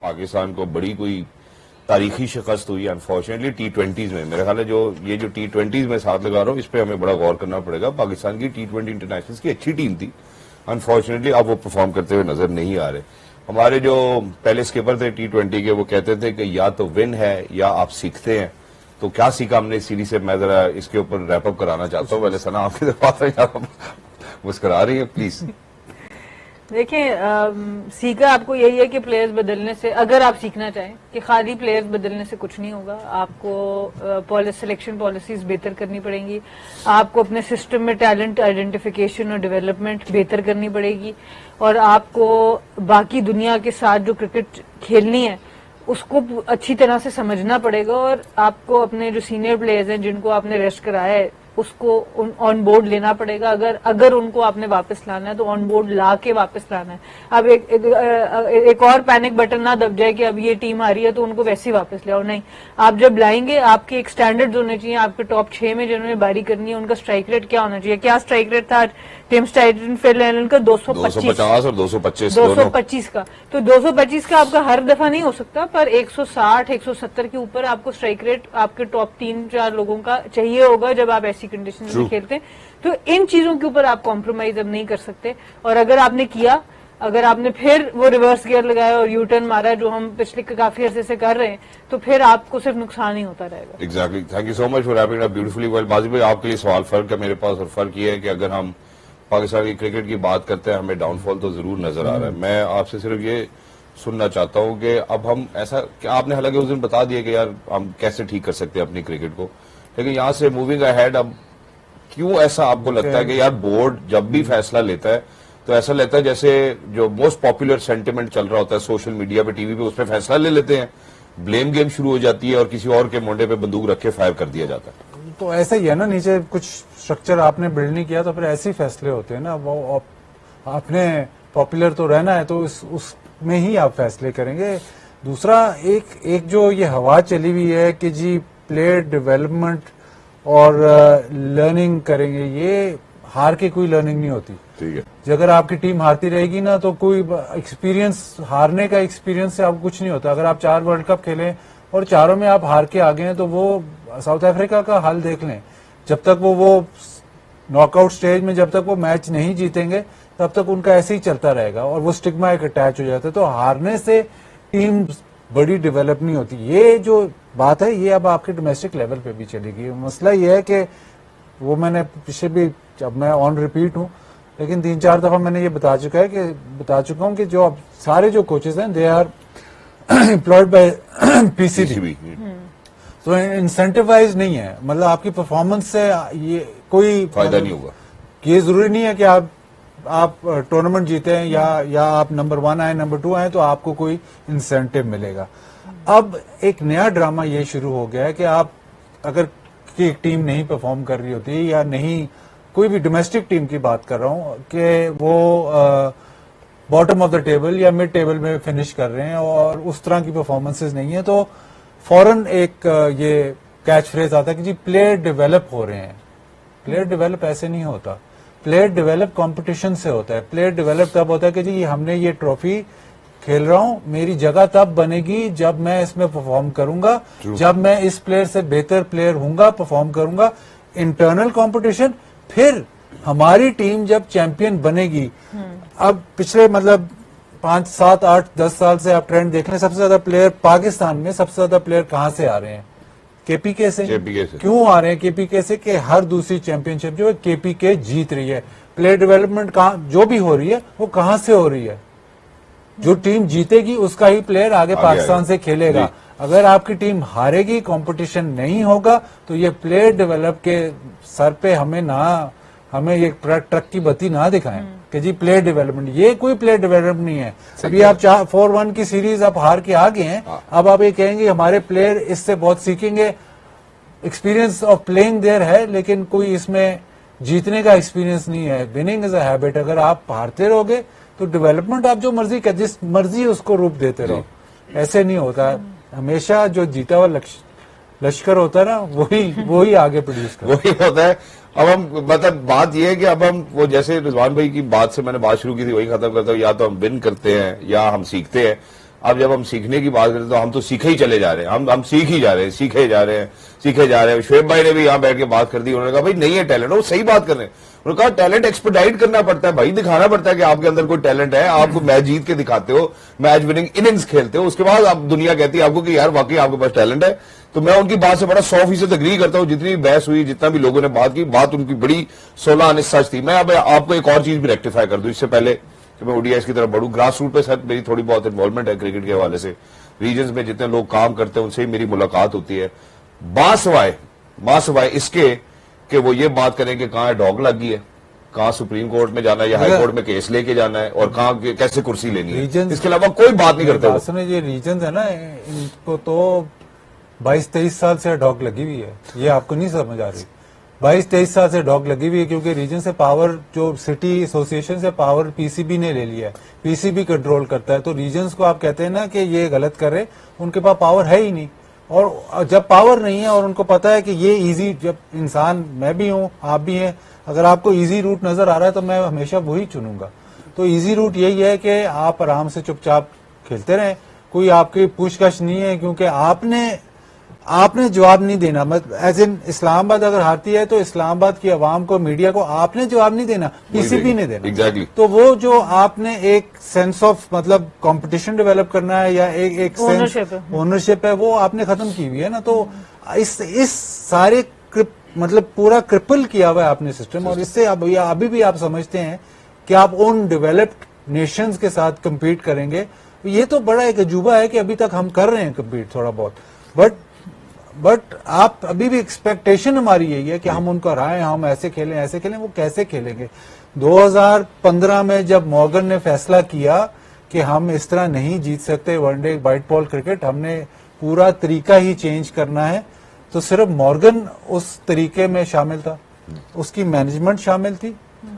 पाकिस्तान को बड़ी कोई तारीखी शिकस्त हुई अनफॉर्चुनेटली T20s में। मेरे ख्याल है जो T20s में साथ लगा रहा हूँ, इस पे हमें बड़ा गौर करना पड़ेगा। पाकिस्तान की T20 इंटरनेशनल्स की अच्छी टीम थी, अनफॉर्चुनेटली अब वो परफॉर्म करते हुए नजर नहीं आ रहे। हमारे जो पहले स्किपर थे T20 के, वो कहते थे कि या तो विन है या आप सीखते हैं। तो क्या सीखा हमने इस सीरीज से, मैं जरा इसके ऊपर रैपअप कराना चाहता हूँ। पहले सना आपकी तरफ आता है, मुस्कुरा रही है, प्लीज। देखें, सीखा आपको यही है कि प्लेयर्स बदलने से, अगर आप सीखना चाहें कि खाली प्लेयर्स बदलने से कुछ नहीं होगा, आपको सिलेक्शन पॉलिसीज बेहतर करनी पड़ेंगी, आपको अपने सिस्टम में टैलेंट आइडेंटिफिकेशन और डेवलपमेंट बेहतर करनी पड़ेगी, और आपको बाकी दुनिया के साथ जो क्रिकेट खेलनी है उसको अच्छी तरह से समझना पड़ेगा, और आपको अपने जो सीनियर प्लेयर्स हैं जिनको आपने रेस्ट कराया है उसको ऑन बोर्ड लेना पड़ेगा। अगर उनको आपने वापस लाना है तो ऑन बोर्ड ला के वापस लाना है। अब एक और पैनिक बटन ना दब जाए कि अब ये टीम आ रही है तो उनको वैसे ही वापस ले आओ, नहीं। आप जब लाएंगे आपके एक स्टैंडर्ड होने चाहिए। आपके टॉप 6 में जिन्होंने बारी करनी है उनका स्ट्राइक रेट क्या होना चाहिए? क्या स्ट्राइक रेट था टिम स्टाइटन, फिल एलन का? 250 और 225 का। तो 225 का आपका हर दफा नहीं हो सकता, पर 160 170 के ऊपर आपको स्ट्राइक रेट आपके टॉप 3-4 लोगों का चाहिए होगा जब आप ऐसी कंडीशन में खेलते हैं। तो इन चीजों के ऊपर आप कॉम्प्रोमाइज अब नहीं कर सकते। और अगर आपने फिर वो रिवर्स गियर लगाया और यू टर्न मारा, जो हम पिछले काफी अरसे से कर रहे हैं, तो फिर आपको सिर्फ नुकसान ही होता रहेगा। Exactly. Thank you so much for wrapping up beautifully well. बाजी भाई, आपके लिए सवाल फर्क है मेरे पास, और फर्क ये है कि अगर हम पाकिस्तान की क्रिकेट की बात करते हैं, हमें डाउनफॉल तो जरूर नजर आ रहा है। मैं आपसे सिर्फ ये सुनना चाहता हूं कि अब हम ऐसा, क्या आपने हालांकि उस दिन बता दिया कि यार हम कैसे ठीक कर सकते हैं अपनी क्रिकेट को, लेकिन यहां से मूविंग अहेड अब क्यों ऐसा आपको लगता है कि यार बोर्ड जब भी फैसला लेता है तो ऐसा लगता है जैसे जो मोस्ट पॉपुलर सेंटिमेंट चल रहा होता है सोशल मीडिया पे, टीवी पे, उस पर फैसला ले लेते हैं, ब्लेम गेम शुरू हो जाती है और किसी और के मोंडे पे बंदूक रख के फायर कर दिया जाता है। तो ऐसा ही है ना, नीचे कुछ स्ट्रक्चर आपने बिल्ड नहीं किया तो फिर ऐसे ही फैसले होते हैं ना। वो आपने पॉपुलर तो रहना है तो उसमें ही आप फैसले करेंगे। दूसरा एक जो ये हवा चली हुई है कि जी प्लेयर डेवलपमेंट और लर्निंग करेंगे, ये हार के कोई लर्निंग नहीं होती। ठीक है, अगर आपकी टीम हारती रहेगी ना तो कोई एक्सपीरियंस, हारने का एक्सपीरियंस से आपको कुछ नहीं होता। अगर आप 4 वर्ल्ड कप खेलें और चारों में आप हार के आ गए हैं तो वो साउथ अफ्रीका का हाल देख लें। जब तक वो नॉकआउट स्टेज में जब तक वो मैच नहीं जीतेंगे तब तक उनका ऐसे ही चलता रहेगा और वो स्टिग्मा एक अटैच हो जाता है। तो हारने से टीम बड़ी डेवलप नहीं होती। ये जो बात है ये अब आपके डोमेस्टिक लेवल पे भी चलेगी। मसला ये है कि वो मैंने पीछे भी, अब मैं ऑन रिपीट हूँ, लेकिन 3-4 दफा मैंने ये बता चुका हूँ कि जो अब सारे जो कोचेज हैं they are employed by PCB, तो इंसेंटिवाइज नहीं है। मतलब आपकी परफॉर्मेंस से ये कोई फायदा नहीं होगा। ये जरूरी नहीं है कि आप टूर्नामेंट जीते हैं या आप नंबर 1 आए, नंबर 2 आए तो आपको कोई इंसेंटिव मिलेगा। अब एक नया ड्रामा ये शुरू हो गया है कि आप अगर की टीम नहीं परफॉर्म कर रही होती या नहीं, कोई भी डोमेस्टिक टीम की बात कर रहा हूं कि वो बॉटम ऑफ द टेबल या मिड टेबल में फिनिश कर रहे हैं और उस तरह की परफॉर्मेंसेज नहीं है, तो फौरन एक ये कैच फ्रेज आता है कि जी प्लेयर डेवलप हो रहे हैं। प्लेयर डेवलप ऐसे नहीं होता। प्लेयर डेवलप कंपटीशन से होता है। प्लेयर डेवलप तब होता है कि जी हमने ये ट्रॉफी खेल रहा हूं, मेरी जगह तब बनेगी जब मैं इसमें परफॉर्म करूंगा, जब मैं इस प्लेयर से बेहतर प्लेयर हूंगा, परफॉर्म करूंगा। इंटरनल कंपटीशन, फिर हमारी टीम जब चैंपियन बनेगी। अब पिछले 5, 7, 8, 10 साल से आप ट्रेंड देख लें, सबसे ज्यादा प्लेयर पाकिस्तान में, सबसे ज्यादा प्लेयर कहां से आ रहे हैं? केपीके से। क्यों आ रहे हैं केपीके से? कि हर दूसरी चैंपियनशिप जो है केपीके जीत रही है। प्लेयर डेवलपमेंट कहां जो भी हो रही है वो कहां से हो रही है? जो टीम जीतेगी उसका ही प्लेयर आगे पाकिस्तान से खेलेगा। अगर आपकी टीम हारेगी, कंपटीशन नहीं होगा, तो ये प्लेयर डेवलप के सर पे हमें ये ट्रक की बत्ती ना दिखाएं कि जी प्लेयर डेवलपमेंट। ये कोई प्लेयर डेवलपमेंट नहीं है। अभी आप 4-1 की सीरीज आप हार के आ गए हैं, अब आप ये कहेंगे हमारे प्लेयर इससे बहुत सीखेंगे। एक्सपीरियंस ऑफ प्लेइंग देयर है, लेकिन कोई इसमें जीतने का एक्सपीरियंस नहीं है। Winning is a habit. अगर आप हारते रहोगे तो डेवलपमेंट आप जो मर्जी कर, जिस मर्जी उसको रूप देते रहो, ऐसे नहीं होता। हमेशा जो जीता हुआ लश्कर होता है ना, वही आगे प्रोड्यूस करता है। वही होता है। अब हम बात यह है कि अब हम वो जैसे रिजवान भाई की बात से मैंने बात शुरू की थी वही खत्म करता हूँ, या तो हम विन करते हैं या हम सीखते हैं। अब जब हम सीखने की बात करते हैं तो हम तो सीखे ही चले जा रहे हैं, हम सीख ही जा रहे हैं, सीखे जा रहे हैं, सीखे जा रहे हैं। शुएब भाई ने भी यहाँ बैठ के बात कर दी, उन्होंने कहा भाई नहीं है टैलेंट, वो सही बात कर रहे हैं। उन्होंने कहा टैलेंट एक्सपर्टाइट करना पड़ता है भाई, दिखाना पड़ता है कि आपके अंदर कोई टैलेंट है, आपको मैच जीत के दिखाते हो, मैच विनिंग इनिंग्स खेलते हो, उसके बाद आप दुनिया कहती है आपको कि यार वाकई आपके पास टैलेंट है। तो मैं उनकी बात से बड़ा 100% एग्री करता हूं। जितनी भी बहस हुई, जितना भी लोगों ने बात की, बात उनकी बड़ी 16 आने सच थी। मैं अब आपको एक और चीज भी रेक्टिफाई कर दूं इससे पहले कि मैं ओडीआईस की तरफ बढ़ूं। ग्रास रूट पे सर मेरी थोड़ी बहुत इन्वॉल्वमेंट है क्रिकेट के हवाले से। रीजन्स में जितने लोग काम करते हैं उनसे ही मेरी मुलाकात होती है। बासवाए इसके कि वो ये बात करें कि कहाँ डॉग लग गई है, कहाँ सुप्रीम कोर्ट में जाना है या हाई कोर्ट में केस लेके जाना है, और कहाँ कैसे कुर्सी लेनी है, इसके अलावा कोई बात नहीं करते वो। ये रीजन है ना, इनको तो 22-23 साल से डॉग लगी हुई है, ये आपको नहीं समझ आ रही। 22-23 साल से डॉग लगी हुई है, क्योंकि रीजन से पावर, जो सिटी एसोसिएशन से पावर पीसीबी ने ले लिया है, पीसीबी कंट्रोल करता है। तो रीजन्स को आप कहते हैं ना कि ये गलत कर रहे, उनके पास पावर है ही नहीं। और जब पावर नहीं है और उनको पता है कि ये इजी, जब इंसान, मैं भी हूं, आप भी हैं, अगर आपको इजी रूट नजर आ रहा है तो मैं हमेशा वही चुनूंगा। तो इजी रूट यही है कि आप आराम से चुपचाप खेलते रहें, कोई आपकी पूछताछ नहीं है, क्योंकि आपने जवाब नहीं देना। मतलब एज इन इस्लामाबाद अगर हारती है तो इस्लामाबाद की आवाम को, मीडिया को आपने जवाब नहीं देना, पीसीबी ने देना। एग्जैक्टली। तो वो जो आपने एक सेंस ऑफ, मतलब कंपटीशन डेवलप करना है या एक ओनरशिप है, वो आपने खत्म की हुई है ना। तो इस सारे मतलब पूरा क्रिपल किया हुआ है आपने सिस्टम, और इससे अभी भी आप समझते हैं कि आप उन डेवलप्ड नेशंस के साथ कम्पीट करेंगे। ये तो बड़ा एक अजूबा है कि अभी तक हम कर रहे हैं कम्पीट थोड़ा बहुत, बट आप अभी भी एक्सपेक्टेशन हमारी यही है कि हम उनको हराएं, हम ऐसे खेलें। वो कैसे खेलेंगे? 2015 में जब मॉर्गन ने फैसला किया कि हम इस तरह नहीं जीत सकते वनडे व्हाइट बॉल क्रिकेट, हमने पूरा तरीका ही चेंज करना है, तो सिर्फ मॉर्गन उस तरीके में शामिल था, उसकी मैनेजमेंट शामिल थी।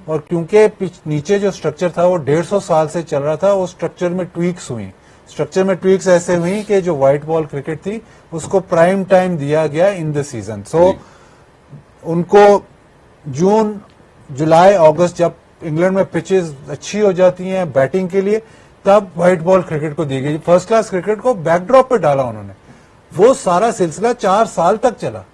और क्योंकि नीचे जो स्ट्रक्चर था वो 150 साल से चल रहा था, उस स्ट्रक्चर में ट्वीक्स ऐसे हुई कि जो व्हाइट बॉल क्रिकेट थी उसको प्राइम टाइम दिया गया इन द सीजन। सो उनको जून, जुलाई, अगस्त, जब इंग्लैंड में पिचेस अच्छी हो जाती हैं बैटिंग के लिए, तब व्हाइट बॉल क्रिकेट को दी गई। फर्स्ट क्लास क्रिकेट को बैकड्रॉप पे डाला उन्होंने। वो सारा सिलसिला 4 साल तक चला।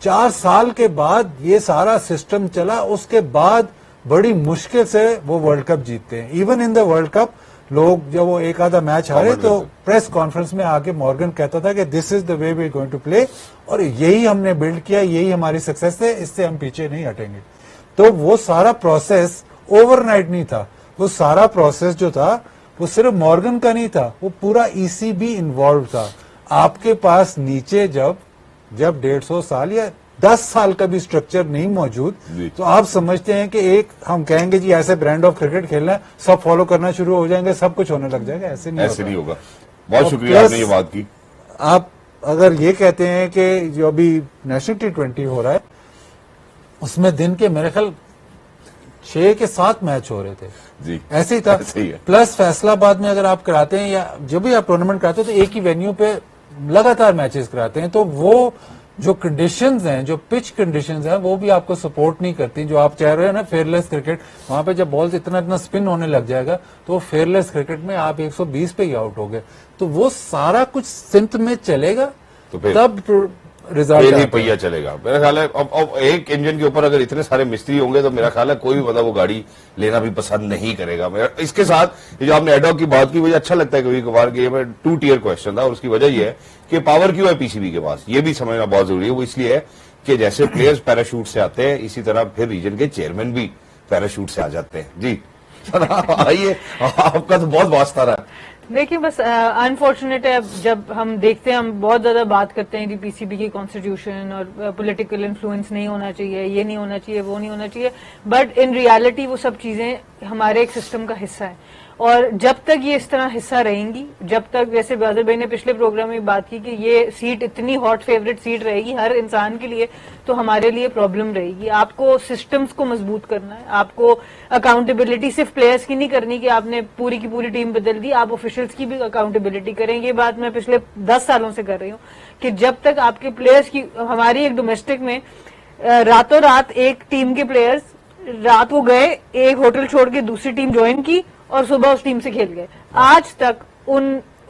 4 साल के बाद ये सारा सिस्टम चला, उसके बाद बड़ी मुश्किल से वो वर्ल्ड कप जीतते हैं। Even in the world cup लोग जब वो एक आधा मैच हारे तो प्रेस कॉन्फ्रेंस में आके मॉर्गन कहता था कि this is the way we are going to play, और यही हमने बिल्ड किया, यही हमारी सक्सेस है, इससे हम पीछे नहीं हटेंगे। तो वो सारा प्रोसेस ओवरनाइट नहीं था। वो सारा प्रोसेस जो था वो सिर्फ मॉर्गन का नहीं था, वो पूरा ईसीबी इन्वॉल्व था। आपके पास नीचे जब 150 साल या 10 साल का भी स्ट्रक्चर नहीं मौजूद, तो आप समझते हैं कि एक हम कहेंगे जी ऐसे ब्रांड ऑफ क्रिकेट खेलना है, सब फॉलो करना शुरू हो जाएंगे, सब कुछ होने लग जाएगा। ऐसे नहीं होगा। बहुत शुक्रिया आपने ये बात की। आप अगर ये कहते हैं कि जो अभी नेशनल T20 हो रहा है उसमें दिन के मेरे ख्याल 6 के 7 मैच हो रहे थे जी, ऐसे ही था। प्लस फैसलाबाद में अगर आप कराते हैं या जब भी आप टूर्नामेंट कराते हैं तो एक ही वेन्यू पे लगातार मैचेस कराते हैं, तो वो जो कंडीशंस हैं, जो पिच कंडीशंस हैं, वो भी आपको सपोर्ट नहीं करती। जो आप चाह रहे हो ना फेयरलेस क्रिकेट, वहां पे जब बॉल इतना स्पिन होने लग जाएगा तो फेयरलेस क्रिकेट में आप 120 पे ही आउट हो गए। तो वो सारा कुछ सिंथ में चलेगा तो तब रिजल्ट ही पहिया चलेगा। मेरा ख्याल है अब एक इंजन के ऊपर अगर इतने सारे मिस्त्री होंगे तो मेरा ख्याल है कोई भी मतलब वो गाड़ी लेना भी पसंद नहीं करेगा। मेरा इसके साथ ये जो आपने एडॉक की बात की मुझे अच्छा लगता है कभी कभार कि ये 2 टियर क्वेश्चन था, और उसकी वजह ये है कि पावर क्यों है पीसीबी के पास, ये भी समझना बहुत जरूरी है। वो इसलिए है कि जैसे प्लेयर्स पैराशूट से आते हैं, इसी तरह फिर रीजन के चेयरमैन भी पैराशूट से आ जाते हैं। जी आइए, आपका तो बहुत वास्ता रहा है। देखिए बस अनफॉर्चुनेट है, अब जब हम देखते हैं, हम बहुत ज्यादा बात करते हैं कि पीसीबी की कॉन्स्टिट्यूशन और पॉलिटिकल इन्फ्लुएंस नहीं होना चाहिए, ये नहीं होना चाहिए, वो नहीं होना चाहिए, बट इन रियलिटी वो सब चीजें हमारे एक सिस्टम का हिस्सा है। और जब तक ये इस तरह हिस्सा रहेंगी, जब तक, जैसे बादल भाई ने पिछले प्रोग्राम में बात की कि ये सीट इतनी हॉट फेवरेट सीट रहेगी हर इंसान के लिए, तो हमारे लिए प्रॉब्लम रहेगी। आपको सिस्टम्स को मजबूत करना है, आपको अकाउंटेबिलिटी सिर्फ प्लेयर्स की नहीं करनी कि आपने पूरी की पूरी टीम बदल दी, आप ऑफिशियल्स की भी अकाउंटेबिलिटी करें। ये बात मैं पिछले 10 सालों से कर रही हूँ कि जब तक आपके प्लेयर्स की, हमारी एक डोमेस्टिक में रातों रात एक टीम के प्लेयर्स रात को गए, एक होटल छोड़ के दूसरी टीम ज्वाइन की और सुबह उस टीम से खेल गए। आज तक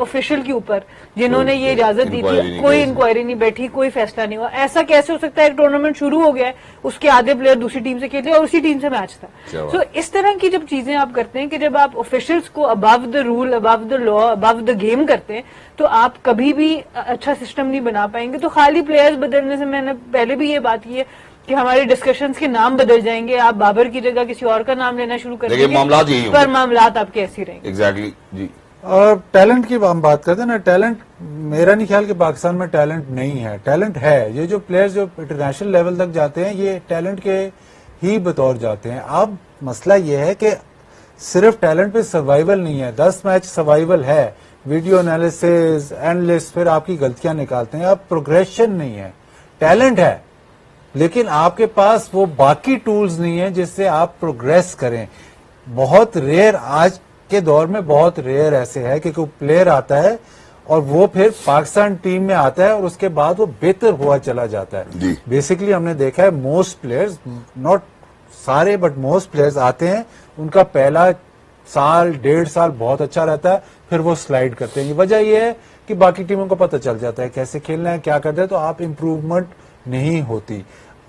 ऑफिशियल के ऊपर जिन्होंने ये इजाजत दी इंक्वायरी थी, नहीं कोई की। इंक्वायरी नहीं बैठी, कोई फैसला नहीं हुआ। ऐसा कैसे हो सकता है? एक टूर्नामेंट शुरू हो गया है, उसके आधे प्लेयर दूसरी टीम से खेलते और उसी टीम से मैच था। क्या बात। सो इस तरह की जब चीजें आप करते हैं कि जब आप ऑफिशियल्स को above the rule, above the law, above the game करते हैं, तो आप कभी भी अच्छा सिस्टम नहीं बना पाएंगे। तो खाली प्लेयर्स बदलने से, मैंने पहले भी ये बात की है कि हमारी डिस्कशंस के नाम बदल जाएंगे, आप बाबर की जगह किसी और का नाम लेना शुरू कर देखिए, देंगे, मामलात यही होंगे। पर मामलात आपके ऐसे ही रहेंगे। एग्जैक्टली जी। और टैलेंट की हम बात करते हैं ना, टैलेंट, मेरा नहीं ख्याल कि पाकिस्तान में टैलेंट नहीं है, टैलेंट है। ये जो प्लेयर्स जो इंटरनेशनल लेवल तक जाते हैं, ये टैलेंट के ही बतौर जाते हैं। अब मसला ये है कि सिर्फ टैलेंट पे सर्वाइवल नहीं है, 10 मैच सर्वाइवल है, वीडियो एनालिसिस, एनालिस्ट फिर आपकी गलतियां निकालते हैं। अब प्रोग्रेशन नहीं है, टैलेंट है लेकिन आपके पास वो बाकी टूल्स नहीं है जिससे आप प्रोग्रेस करें। बहुत रेयर, आज के दौर में बहुत रेयर ऐसे है कि कोई प्लेयर आता है और वो फिर पाकिस्तान टीम में आता है और उसके बाद वो बेहतर हुआ चला जाता है। बेसिकली हमने देखा है मोस्ट प्लेयर्स, नॉट सारे बट मोस्ट प्लेयर्स आते हैं, उनका पहला साल 1.5 साल बहुत अच्छा रहता है, फिर वो स्लाइड करते हैं। वजह यह है कि बाकी टीमों को पता चल जाता है कैसे खेलना है, क्या करते हैं, तो आप इम्प्रूवमेंट नहीं होती।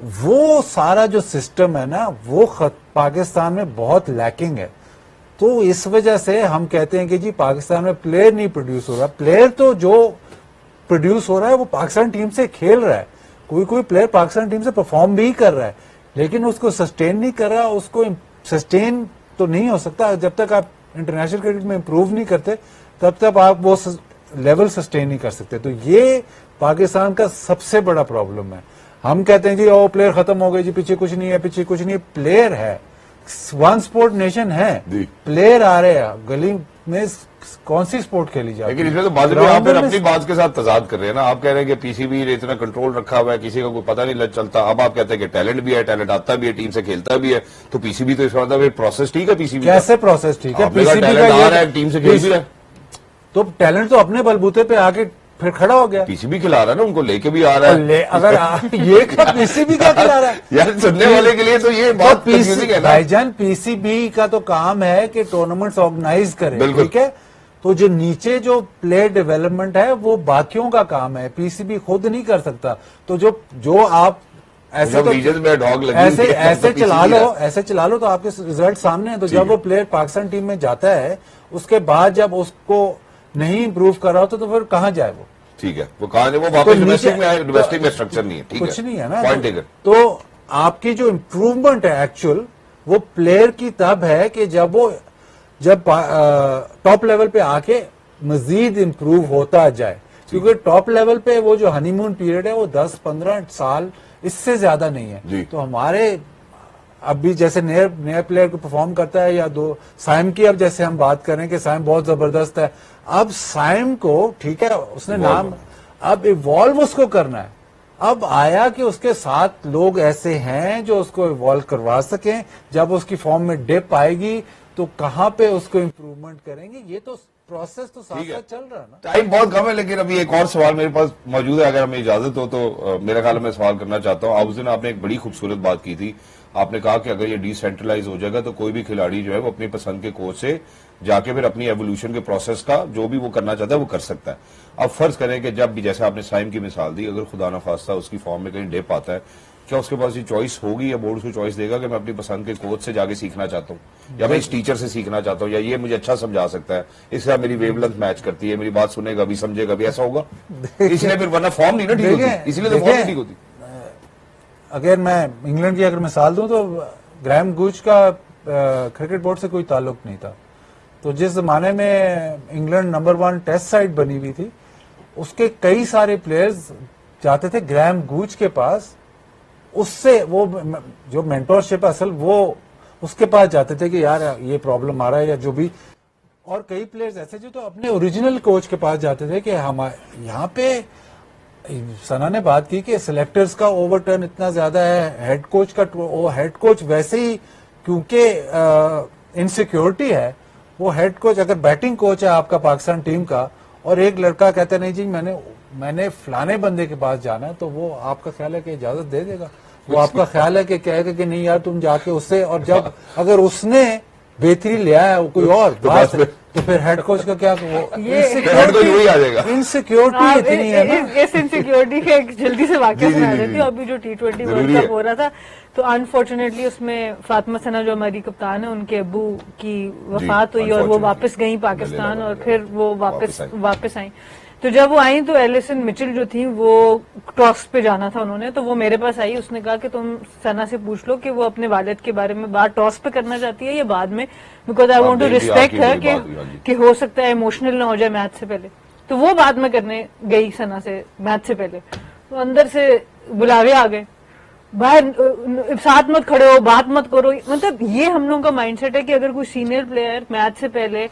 वो सारा जो सिस्टम है ना, वो पाकिस्तान में बहुत लैकिंग है। तो इस वजह से हम कहते हैं कि जी पाकिस्तान में प्लेयर नहीं प्रोड्यूस हो रहा। प्लेयर तो जो प्रोड्यूस हो रहा है वो पाकिस्तान टीम से खेल रहा है, कोई कोई प्लेयर पाकिस्तान टीम से परफॉर्म भी कर रहा है, लेकिन उसको सस्टेन नहीं कर रहा। उसको सस्टेन तो नहीं हो सकता जब तक आप इंटरनेशनल क्रिकेट में इंप्रूव नहीं करते, तब तक आप वो लेवल सस्टेन नहीं कर सकते। तो ये पाकिस्तान का सबसे बड़ा प्रॉब्लम है। हम कहते हैं जी ओ प्लेयर खत्म हो गए जी, पीछे कुछ नहीं है, पीछे कुछ नहीं है। प्लेयर है, वन स्पोर्ट नेशन है, प्लेयर आ रहे हैं। गली में कौन सी स्पोर्ट खेली जाती है? लेकिन इसमें तो बाद में आप फिर अपनी बात के साथ तजाद कर रहे हैं ना। आप कह रहे हैं कि पीसीबी ने इतना कंट्रोल रखा हुआ है, किसी को कोई पता नहीं चलता। अब आप कहते हैं कि टैलेंट भी है, टैलेंट आता भी है, टीम से खेलता भी है, तो पीसीबी तो इस मतलब प्रोसेस ठीक है। पीसीबी कैसे प्रोसेस ठीक है? पीसीबी टैलेंट आ रहा है, टीम से खेल भी रहा है, तो टैलेंट तो अपने बलबूते पे आके फिर खड़ा हो गया। पीसीबी खिला रहा है ना, उनको लेके भी आ रहा है। अगर ये क्या पीसीबी क्या खिला रहा है? यार सुनने वाले के लिए तो ये बहुत कंफ्यूजिंग है ना भाईजान। पीसीबी का तो काम है कि टूर्नामेंट्स ऑर्गेनाइज करे, बिल्कुल। ठीक है। तो जो नीचे जो प्लेयर डेवलपमेंट है वो बाकियों का काम है, पीसीबी खुद नहीं कर सकता। तो जो आप ऐसे तो रीजन में डॉग लगी ऐसे हुई है, ऐसे तो चला PCB लो, है। ऐसे चला लो तो आपके रिजल्ट सामने है। तो ठीक जब है। वो प्लेयर पाकिस्तान टीम में जाता है, उसके बाद जब उसको नहीं इंप्रूव कर रहा होता तो फिर कहाँ जाए वो? ठीक है, वो कहा वो वापस डोमेस्टिक में आए, डोमेस्टिक में स्ट्रक्चर नहीं है, ठीक है, कुछ नहीं है ना। Point taken. तो आपकी जो इम्प्रूवमेंट है एक्चुअल, वो प्लेयर की तब है कि जब टॉप लेवल पे आके मजीद इम्प्रूव होता जाए। क्योंकि टॉप लेवल पे वो जो हनीमून पीरियड है वो 10-15 साल, इससे ज्यादा नहीं है। तो हमारे अभी जैसे नया प्लेयर को परफॉर्म करता है, या दो साइम की अब जैसे हम बात करें कि साइम बहुत जबरदस्त है, अब साइम को ठीक है उसने नाम, अब इवॉल्व उसको करना है। अब आया कि उसके साथ लोग ऐसे हैं जो उसको इवॉल्व करवा सकें। जब उसकी फॉर्म में डिप आएगी तो कहां पे उसको इम्प्रूवमेंट करेंगे, ये तो प्रोसेस तो साथ साथ चल रहा है ना। टाइम बहुत कम है, लेकिन अभी एक और सवाल मेरे पास मौजूद है, अगर हमें इजाजत हो तो मेरा ख्याल है मैं सवाल करना चाहता हूँ। उस दिन आपने एक बड़ी खूबसूरत बात की थी, आपने कहा कि अगर ये डिसेंट्रलाइज हो जाएगा तो कोई भी खिलाड़ी जो है वो अपनी पसंद के कोच से जाके फिर अपनी एवोल्यूशन के प्रोसेस का जो भी वो करना चाहता है वो कर सकता है। अब फर्ज करें कि जब भी, जैसे आपने साइम की मिसाल दी, अगर खुदा न खास्ता उसकी फॉर्म में कहीं डिप आता है, क्या उसके पास ये चॉइस होगी या बोर्ड उसको चॉइस देगा कि मैं अपनी पसंद के कोच से जाके सीखना चाहता हूँ, या मैं इस टीचर से सीखना चाहता हूँ, या ये मुझे अच्छा समझा सकता है, इससे मेरी वेवलेंथ मैच करती है, मेरी बात सुनेगा भी, समझेगा भी, ऐसा होगा? इसलिए फिर वरना फॉर्म नहीं ना ठीक होती, इसलिए तो फॉर्म नहीं ठीक होती। अगर मैं इंग्लैंड की अगर मिसाल दूं तो ग्राहम गूच का क्रिकेट बोर्ड से कोई ताल्लुक नहीं था। तो जिस जमाने में इंग्लैंड नंबर 1 टेस्ट साइड बनी हुई थी, उसके कई सारे प्लेयर्स जाते थे ग्राहम गूच के पास, उससे वो जो मेंटोरशिप असल वो उसके पास जाते थे कि यार ये प्रॉब्लम आ रहा है या जो भी। और कई प्लेयर्स ऐसे जो तो अपने ओरिजिनल कोच के पास जाते थे कि हमारे यहाँ पे, सना ने बात की कि सिलेक्टर्स का ओवरटर्न इतना ज्यादा है, हेड कोच का, वो हेड कोच वैसे ही क्योंकि इनसिक्योरिटी है, वो हेड कोच अगर बैटिंग कोच है आपका पाकिस्तान टीम का और एक लड़का कहता नहीं जी मैंने फलाने बंदे के पास जाना है, तो वो आपका ख्याल है कि इजाजत दे देगा? वो आपका ख्याल है कि कहेगा कि नहीं यार तुम जाके उससे, और जब अगर उसने बेहतरी ले आया कोई और तो बात बस फिर- तो फिर हेड कोच का क्या हेड कोच वही आ जाएगा। इनसिक्योरिटी इतनी है ना। इस इनसिक्योरिटी का एक जल्दी से वाक्य जी, जी, सुना जी, देती जी। हूँ। अभी जो T20 जरूरी वर्ल्ड है। कप हो रहा था, तो अनफॉर्चुनेटली उसमें फातिमा सना जो हमारी कप्तान है, उनके अब्बू की वफात हुई और वो unfortunately। वापस गई पाकिस्तान मिले और लगा, फिर वो वापस आई। वापस आई। तो जब वो आई तो एलिसन मिचेल जो थी वो टॉस पे जाना था उन्होंने, तो वो मेरे पास आई, उसने कहा कि तुम सना से पूछ लो कि वो अपने वालिद के बारे में बात टॉस पे करना चाहती है या बाद में, बिकॉज आई वांट टू मेरी रिस्पेक्ट आपकी हर मेरी बात हुई, हाँ जी। कि हो सकता है इमोशनल ना हो जाए मैच से पहले। तो वो बाद में करने गई सना से मैच से पहले, तो अंदर से बुलावे आ गए, बाहर साथ मत खड़े हो, बात मत करो। मतलब ये हम लोगों का माइंडसेट है कि अगर कोई सीनियर प्लेयर मैच से पहले,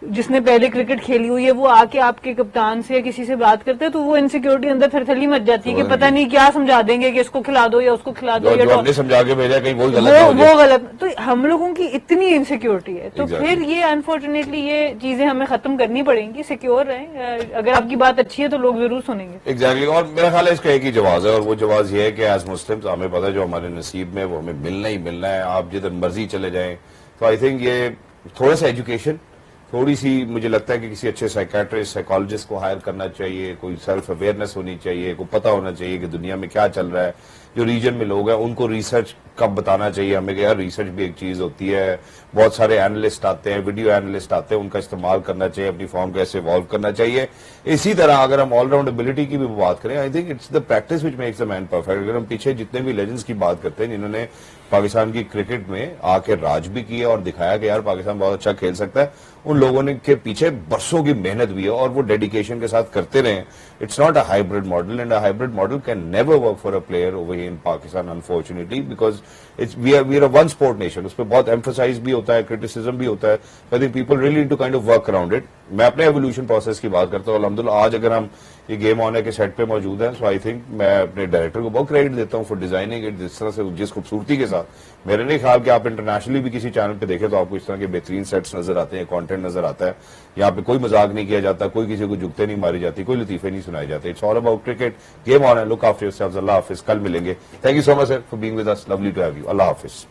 जिसने पहले क्रिकेट खेली हुई है, वो आके आपके कप्तान से या किसी से बात करते हैं, तो वो इनसिक्योरिटी अंदर थरथली मच जाती है कि पता नहीं क्या समझा देंगे कि इसको खिला दो या उसको खिला दो जो या हमने समझा के भेजा कहीं वो गलत ना हो वो जाए। गलत। तो हम लोगों की इतनी इनसिक्योरिटी है, तो Exactly। फिर ये अनफॉर्चुनेटली ये चीजें हमें खत्म करनी पड़ेंगी। सिक्योर रहें, अगर आपकी बात अच्छी है तो लोग जरूर सुनेंगे। एग्जैक्टली और मेरा ख्याल है इसका एक ही जवाब है, और वो जवाब ये है कि एज मुस्लिम्स हमें पता है जो हमारे नसीब में वो हमें मिलना ही मिलना है। आप जिधर मर्जी चले जाएं, तो आई थिंक ये थोड़ा सा एजुकेशन, थोड़ी सी मुझे लगता है कि किसी अच्छे साइकेट्रिस्ट साइकोलॉजिस्ट को हायर करना चाहिए, कोई सेल्फ अवेयरनेस होनी चाहिए, को पता होना चाहिए कि दुनिया में क्या चल रहा है। जो रीजन में लोग हैं उनको रिसर्च कब बताना चाहिए हमें कि यार रिसर्च भी एक चीज होती है। बहुत सारे एनालिस्ट आते हैं, वीडियो एनालिस्ट आते हैं, उनका इस्तेमाल करना चाहिए, अपनी फॉर्म कैसे इवॉल्व करना चाहिए। इसी तरह अगर हम ऑलराउंड एबिलिटी की भी बात करें, I think it's the practice which makes the man perfect. अगर हम पीछे जितने भी लेजेंड्स की बात करते हैं जिन्होंने पाकिस्तान की क्रिकेट में आके राज भी किया और दिखाया कि यार पाकिस्तान बहुत अच्छा खेल सकता है, उन लोगों ने के पीछे बरसों की मेहनत भी है और वो डेडिकेशन के साथ करते रहे। It's not a hybrid model and a hybrid model can never work for a player over here in Pakistan unfortunately, because it's we are a one sport nation. उस पर बहुत एम्फोसाइज भी होता है, क्रिटिसिज्म भी होता है। I think people really need to kind of work around it. मैं अपने एवोल्यूशन प्रोसेस की बात करता हूँ। अल्हम्दुलिल्लाह आज अगर हम ये गेम ऑन के सेट पे मौजूद है, सो आई थिंक मैं अपने डायरेक्टर को बहुत क्रेडिट देता हूँ फॉर डिजाइनिंग इट जिस तरह से, जिस खूबसूरती के साथ। मेरे नहीं ख्याल कि आप इंटरनेशनली भी किसी चैनल पे देखें तो आपको इस तरह के बेहतरीन सेट्स नजर आते हैं, कंटेंट नजर आता है। यहाँ पे कोई मजाक नहीं किया जाता, कोई किसी को जुगते नहीं मारी जाती, कोई लतीफे नहीं सुनाए जाते। It's all about cricket. Game on है, लुक आफ्टर योरसेल्व्स। अल्लाह हाफिज, कल मिलेंगे। Thank you so much sir for being with us, lovely to have you. अल्लाह हाफिज।